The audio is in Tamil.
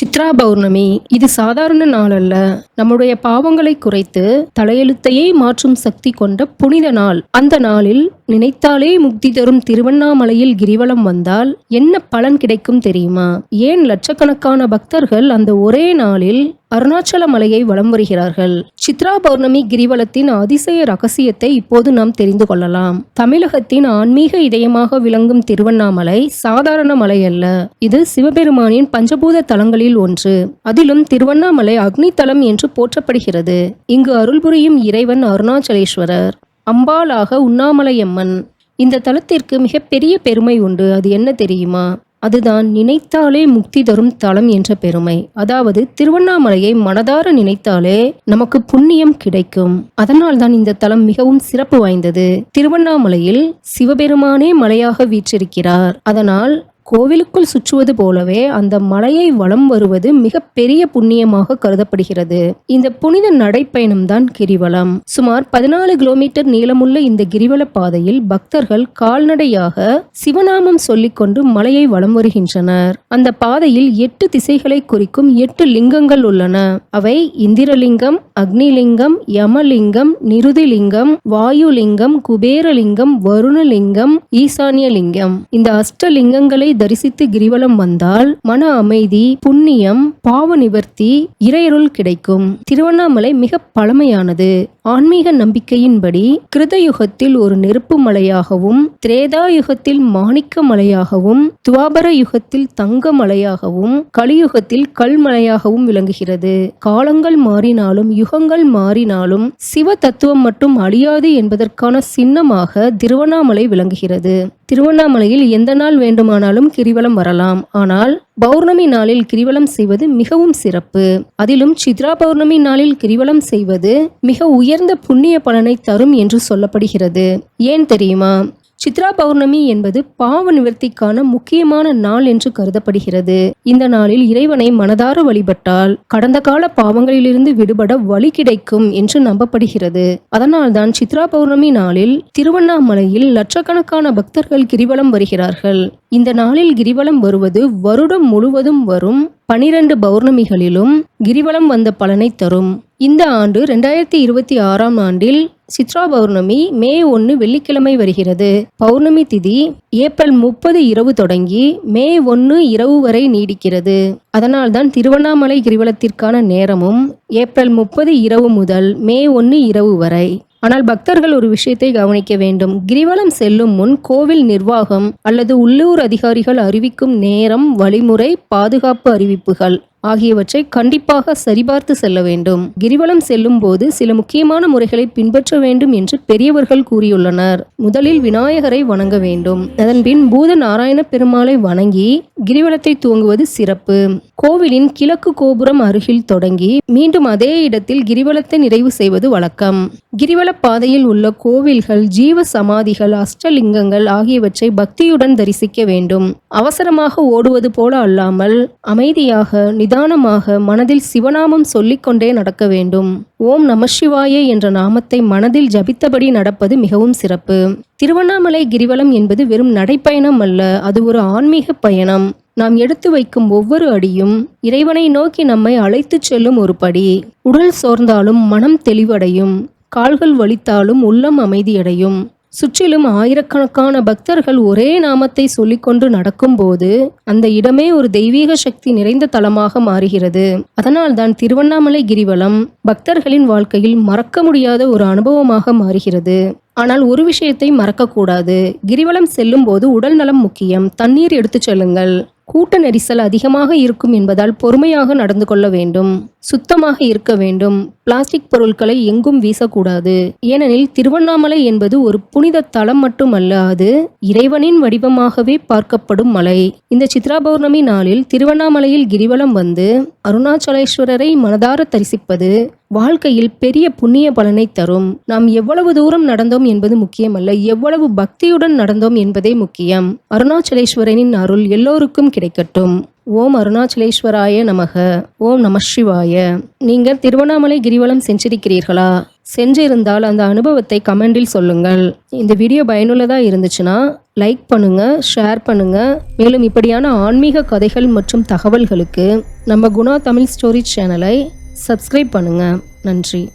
சித்ரா பௌர்ணமி இது சாதாரண நாள் அல்ல. நம்முடைய பாவங்களை குறைத்து தலையெழுத்தையே மாற்றும் சக்தி கொண்ட புனித நாள். அந்த நாளில் நினைத்தாலே முக்தி தரும் திருவண்ணாமலையில் கிரிவலம் வந்தால் என்ன பலன் கிடைக்கும் தெரியுமா? ஏன் லட்சக்கணக்கான பக்தர்கள் அந்த ஒரே நாளில் அருணாச்சல மலையை வலம் வருகிறார்கள்? சித்ரா பௌர்ணமி கிரிவலத்தின் அதிசய ரகசியத்தை இப்போது நாம் தெரிந்து கொள்ளலாம். தமிழகத்தின் ஆன்மீக இதயமாக விளங்கும் திருவண்ணாமலை சாதாரண மலை அல்ல. இது சிவபெருமானின் பஞ்சபூத தலங்களில் ஒன்று. அதிலும் திருவண்ணாமலை அக்னி தலம் என்று போற்றப்படுகிறது. இங்கு அருள் புரியும் இறைவன் அருணாச்சலேஸ்வரர், அம்பாளாக உண்ணாமலையம்மன். இந்த தலத்திற்கு மிகப்பெரிய பெருமை உண்டு. அது என்ன தெரியுமா? அதுதான் நினைத்தாலே முக்தி தரும் தலம் என்ற பெருமை. அதாவது திருவண்ணாமலையை மனதார நினைத்தாலே நமக்கு புண்ணியம் கிடைக்கும். அதனால் தான் இந்த தலம் மிகவும் சிறப்பு வாய்ந்தது. திருவண்ணாமலையில் சிவபெருமானே மலையாக வீற்றிருக்கிறார். அதனால் கோவிலுக்குள் சுற்றுவது போலவே அந்த மலையை வலம் வருவது மிக பெரிய புண்ணியமாக கருதப்படுகிறது. இந்த புனித நடைப்பயணம் தான் கிரிவலம். சுமார் 14 கிலோமீட்டர் நீளமுள்ள இந்த கிரிவல பாதையில் பக்தர்கள் கால்நடையாக சிவநாமம் சொல்லிக்கொண்டு மலையை வலம் வருகின்றனர். அந்த பாதையில் 8 திசைகளை குறிக்கும் 8 லிங்கங்கள் உள்ளன. அவை இந்திரலிங்கம், அக்னிலிங்கம், யமலிங்கம், நிருதிலிங்கம், வாயுலிங்கம், குபேரலிங்கம், வருணலிங்கம், ஈசான்யலிங்கம். இந்த அஷ்டலிங்கங்களை தரிசித்து கிரிவலம் வந்தால் மன அமைதி, புண்ணியம், பாவ நிவர்த்தி, இறையருள் கிடைக்கும். திருவண்ணாமலை மிக பழமையானது. ஆன்மீக நம்பிக்கையின்படி கிருதயுகத்தில் ஒரு நெருப்பு மலையாகவும், திரேதா யுகத்தில் மாணிக்க மலையாகவும், துவாபர யுகத்தில் தங்க மலையாகவும், கலியுகத்தில் கல்மலையாகவும் விளங்குகிறது. காலங்கள் மாறினாலும் யுகங்கள் மாறினாலும் சிவ தத்துவம் மட்டும் அழியாது என்பதற்கான சின்னமாக திருவண்ணாமலை விளங்குகிறது. திருவண்ணாமலையில் எந்த நாள் வேண்டுமானாலும் கிரிவலம் வரலாம். ஆனால் பௌர்ணமி நாளில் கிரிவலம் செய்வது மிகவும் சிறப்பு. அதிலும் சித்ரா பௌர்ணமி நாளில் கிரிவலம் செய்வது மிக உயர்ந்த புண்ணிய பலனை தரும் என்று சொல்லப்படுகிறது. ஏன் தெரியுமா? சித்ரா பௌர்ணமி என்பது பாவ நிவர்த்திக்கான முக்கியமான நாள் என்று கருதப்படுகிறது. இந்த நாளில் இறைவனை மனதார வழிபட்டால் கடந்த கால பாவங்களிலிருந்து விடுபட வழி கிடைக்கும் என்று நம்பப்படுகிறது. அதனால்தான் சித்ரா பௌர்ணமி நாளில் திருவண்ணாமலையில் லட்சக்கணக்கான பக்தர்கள் கிரிவலம் வருகிறார்கள். இந்த நாளில் கிரிவலம் வருவது வருடம் முழுவதும் வரும் 12 பௌர்ணமிகளிலும் கிரிவலம் வந்த பலனை தரும். இந்த ஆண்டு 2026ஆம் ஆண்டில் சித்ரா பௌர்ணமி மே 1 வெள்ளிக்கிழமை வருகிறது. பௌர்ணமி திதி ஏப்ரல் 30 இரவு தொடங்கி மே 1 இரவு வரை நீடிக்கிறது. அதனால்தான் திருவண்ணாமலை கிரிவலத்திற்கான நேரமும் ஏப்ரல் 30 இரவு முதல் மே 1 இரவு வரை. ஆனால் பக்தர்கள் ஒரு விஷயத்தை கவனிக்க வேண்டும். கிரிவலம் செல்லும் முன் கோவில் நிர்வாகம் அல்லது உள்ளூர் அதிகாரிகள் அறிவிக்கும் நேரம், வழிமுறை, பாதுகாப்பு அறிவிப்புகள் ஆகியவற்றை கண்டிப்பாக சரிபார்த்து செல்ல வேண்டும். கிரிவலம் செல்லும் போது சில முக்கியமான முறைகளை பின்பற்ற வேண்டும் என்று பெரியவர்கள் கூறியுள்ளனர். முதலில் விநாயகரை வணங்க வேண்டும். அதன்பின் பூத நாராயண பெருமாளை வணங்கி கிரிவலத்தை துவங்குவது சிறப்பு. கோவிலின் கிழக்கு கோபுரம் அருகில் தொடங்கி மீண்டும் அதே இடத்தில் கிரிவலத்தை நிறைவு செய்வது வழக்கம். கிரிவல பாதையில் உள்ள கோவில்கள், ஜீவ சமாதிகள், அஷ்டலிங்கங்கள் ஆகியவற்றை பக்தியுடன் தரிசிக்க வேண்டும். அவசரமாக ஓடுவது போல அல்லாமல் அமைதியாக நிதானமாக மனதில் சிவநாமம் சொல்லிக்கொண்டே நடக்க வேண்டும். ஓம் நமசிவாய என்ற நாமத்தை மனதில் ஜபித்தபடி நடப்பது மிகவும் சிறப்பு. திருவண்ணாமலை கிரிவலம் என்பது வெறும் நடைப்பயணம் அல்ல, அது ஒரு ஆன்மீக பயணம். நாம் எடுத்து வைக்கும் ஒவ்வொரு அடியும் இறைவனை நோக்கி நம்மை அழைத்து செல்லும் ஒரு படி. உடல் சோர்ந்தாலும் மனம் தெளிவடையும், கால்கள் வலித்தாலும் உள்ளம் அமைதியடையும். சுற்றிலும் ஆயிரக்கணக்கான பக்தர்கள் ஒரே நாமத்தை சொல்லிக்கொண்டு நடக்கும்போது அந்த இடமே ஒரு தெய்வீக சக்தி நிறைந்த தலமாக மாறுகிறது. அதனால்தான் திருவண்ணாமலை கிரிவலம் பக்தர்களின் வாழ்க்கையில் மறக்க முடியாத ஒரு அனுபவமாக மாறுகிறது. ஆனால் ஒரு விஷயத்தை மறக்கக்கூடாது. கிரிவலம் செல்லும் போது உடல் நலம் முக்கியம். தண்ணீர் எடுத்து செல்லுங்கள். கூட்ட நெரிசல் அதிகமாக இருக்கும் என்பதால் பொறுமையாக நடந்து கொள்ள வேண்டும். சுத்தமாக இருக்க வேண்டும். பிளாஸ்டிக் பொருட்களை எங்கும் வீசக்கூடாது. ஏனெனில் திருவண்ணாமலை என்பது ஒரு புனித தலம் மட்டுமல்ல, அது இறைவனின் வடிவமாகவே பார்க்கப்படும் மலை. இந்த சித்ரா பௌர்ணமி நாளில் திருவண்ணாமலையில் கிரிவலம் வந்து அருணாச்சலேஸ்வரரை மனதார தரிசிப்பது வாழ்க்கையில் பெரிய புண்ணிய பலனை தரும். நாம் எவ்வளவு தூரம் நடந்தோம் என்பது முக்கியமல்ல, எவ்வளவு பக்தியுடன் நடந்தோம் என்பதே முக்கியம். அருணாச்சலேஸ்வரனின் அருள் எல்லோருக்கும் கிடைக்கட்டும். ஓம் அருணாச்சலேஸ்வராய நமக. ஓம் நமசிவாய. நீங்கள் திருவண்ணாமலை கிரிவலம் சென்றிருக்கிறீர்களா? சென்றிருந்தால் அந்த அனுபவத்தை கமெண்டில் சொல்லுங்கள். இந்த வீடியோ பயனுள்ளதாக இருந்துச்சுன்னா லைக் பண்ணுங்க, ஷேர் பண்ணுங்க. மேலும் இப்படியான ஆன்மீக கதைகள் மற்றும் தகவல்களுக்கு நம்ம குணா தமிழ் ஸ்டோரி சேனலை சப்ஸ்கிரைப் பண்ணுங்க. நன்றி.